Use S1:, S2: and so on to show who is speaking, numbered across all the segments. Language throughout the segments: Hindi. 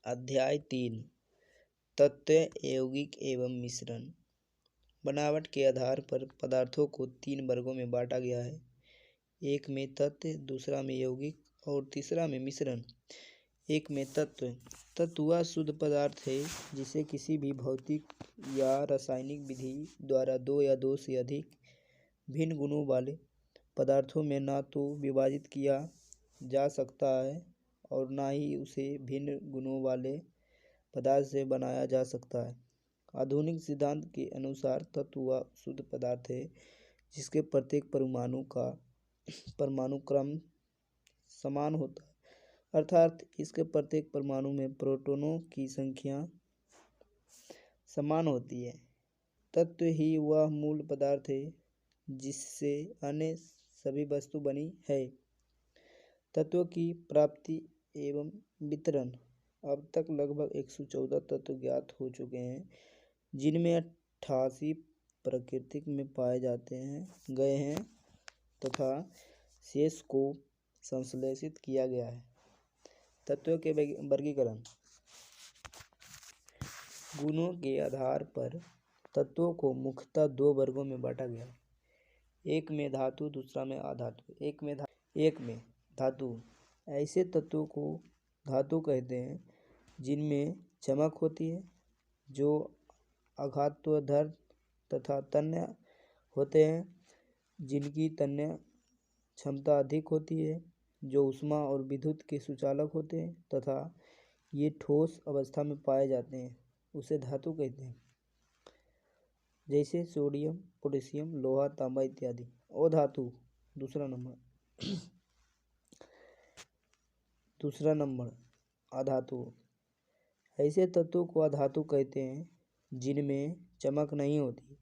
S1: अध्याय 3 तत्व यौगिक एवं मिश्रण। बनावट के आधार पर पदार्थों को 3 वर्गों में बांटा गया है। एक में तत्व, दूसरा में यौगिक और तीसरा में मिश्रण। एक में तत्व वह शुद्ध पदार्थ है जिसे किसी भी भौतिक या रासायनिक विधि द्वारा 2 या 2 से अधिक भिन्न गुणों वाले पदार्थों में न तो विभाजित किया जा सकता है और न ही उसे भिन्न गुणों वाले पदार्थ से बनाया जा सकता है। आधुनिक सिद्धांत के अनुसार तत्व वह शुद्ध पदार्थ है जिसके प्रत्येक परमाणु का परमाणु क्रम समान होता है, अर्थात इसके प्रत्येक परमाणु में प्रोटॉनों की संख्या समान होती है। तत्व ही वह मूल पदार्थ है जिससे अन्य सभी वस्तु बनी है। तत्व की प्राप्ति एवं वितरण। अब तक लगभग 114 तत्व ज्ञात हो चुके हैं, जिनमें 88 प्रकृति में पाए गए हैं तथा शेष को संश्लेषित किया गया है। तत्वों के वर्गीकरण। गुणों के आधार पर तत्वों को मुख्यतः 2 वर्गों में बांटा गया है। एक में धातु, दूसरा में अधातु। एक में धातु। ऐसे तत्वों को धातु कहते हैं जिनमें चमक होती है, जो आघातोर्ध्व तथा तन्य होते हैं, जिनकी तन्य क्षमता अधिक होती है, जो ऊष्मा और विद्युत के सुचालक होते हैं तथा ये ठोस अवस्था में पाए जाते हैं, उसे धातु कहते हैं, जैसे सोडियम, पोटेशियम, लोहा, तांबा इत्यादि। अधातु। दूसरा नंबर अधातु। ऐसे तत्वों को अधातु कहते हैं जिनमें चमक नहीं होती।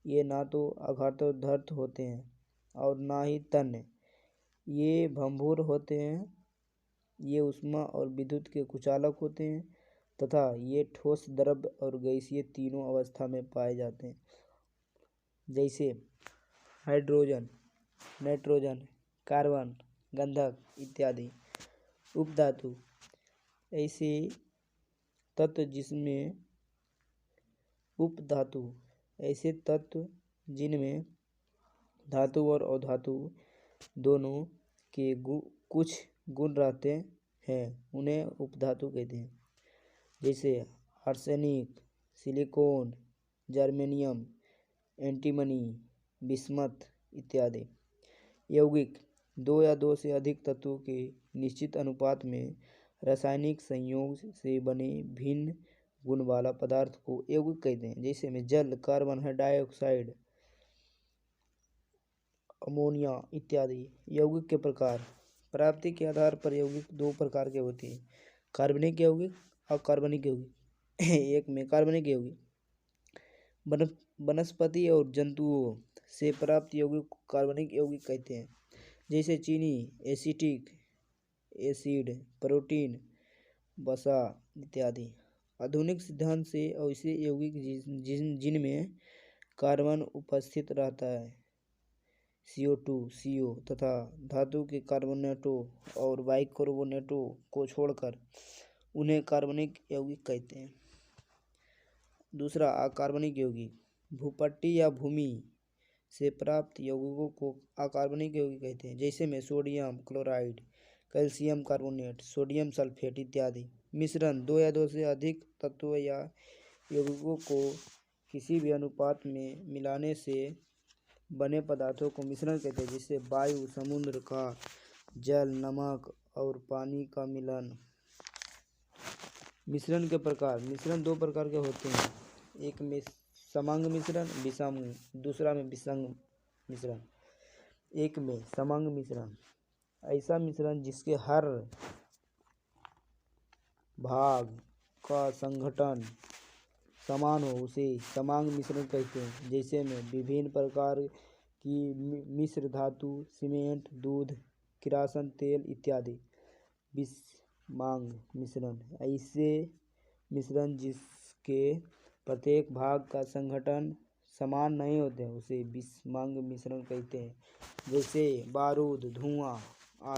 S1: ये ना तो आघातोर्ध्व होते हैं और ना ही तन्य। ये भंगुर होते हैं। ये ऊष्मा और विद्युत के कुचालक होते हैं तथा ये ठोस, द्रव और गैसीय तीनों अवस्था में पाए जाते हैं, जैसे हाइड्रोजन, नाइट्रोजन, कार्बन, गंधक इत्यादि। उपधातु। ऐसे तत्व जिनमें धातु और अधातु दोनों के कुछ गुण रहते हैं, उन्हें उपधातु कहते हैं, जैसे arsenic, silicon, germanium, antimony, bismuth इत्यादि। यौगिक। 2 या 2 से अधिक तत्वों के निश्चित अनुपात में रासायनिक संयोग से बने भिन्न गुण वाला पदार्थ को यौगिक कहते हैं, जैसे में जल, कार्बन डाइऑक्साइड, अमोनिया इत्यादि। यौगिक के प्रकार। प्राप्ति के आधार पर यौगिक 2 प्रकार के होते हैं, कार्बनिक यौगिक, अकार्बनिक यौगिक। एक में कार्बनिक यौगिक। वनस्पति और जंतुओं से प्राप्त यौगिक को कार्बनिक यौगिक कहते हैं, जैसे चीनी, एसिटिक एसिड, प्रोटीन, वसा इत्यादि। आधुनिक सिद्धांत से ऐसे यौगिक जिनमें कार्बन उपस्थित रहता है, CO2, CO तथा धातु के कार्बोनेटों और बाइकार्बोनेटों को छोड़कर, उन्हें कार्बनिक यौगिक कहते हैं। दूसरा अकार्बनिक यौगिक। भूपट्टी या भूमि से प्राप्त यौगिकों को अकार्बनिक यौगिक कहते हैं, जैसे में sodium chloride, calcium carbonate, sodium sulphate इत्यादि। मिश्रण। 2 या 2 से अधिक तत्वों या यौगिकों को किसी भी अनुपात में मिलाने से बने पदार्थों को मिश्रण कहते हैं, जिससे वायु, समुद्र का जल, नमक और पानी का मिलन। मिश्रण के प्रकार। मिश्रण 2 प्रकार के होते हैं, एक में समंग मिश्रण, दूसरा में विसंग मिश्रण। एक में समंग मिश्रण। ऐसा मिश्रण जिसके हर भाग का संघटन समान हो, उसे समंग मिश्रण कहते हैं, जैसे में विभिन्न प्रकार की मिश्र धातु, सीमेंट, दूध, किरासन तेल इत्यादि। विषमांग मिश्रण। ऐसे मिश्रण जिसके प्रत्येक भाग का संघटन समान नहीं होते, उसे विषमांग मिश्रण कहते हैं, जैसे बारूद, धुआं,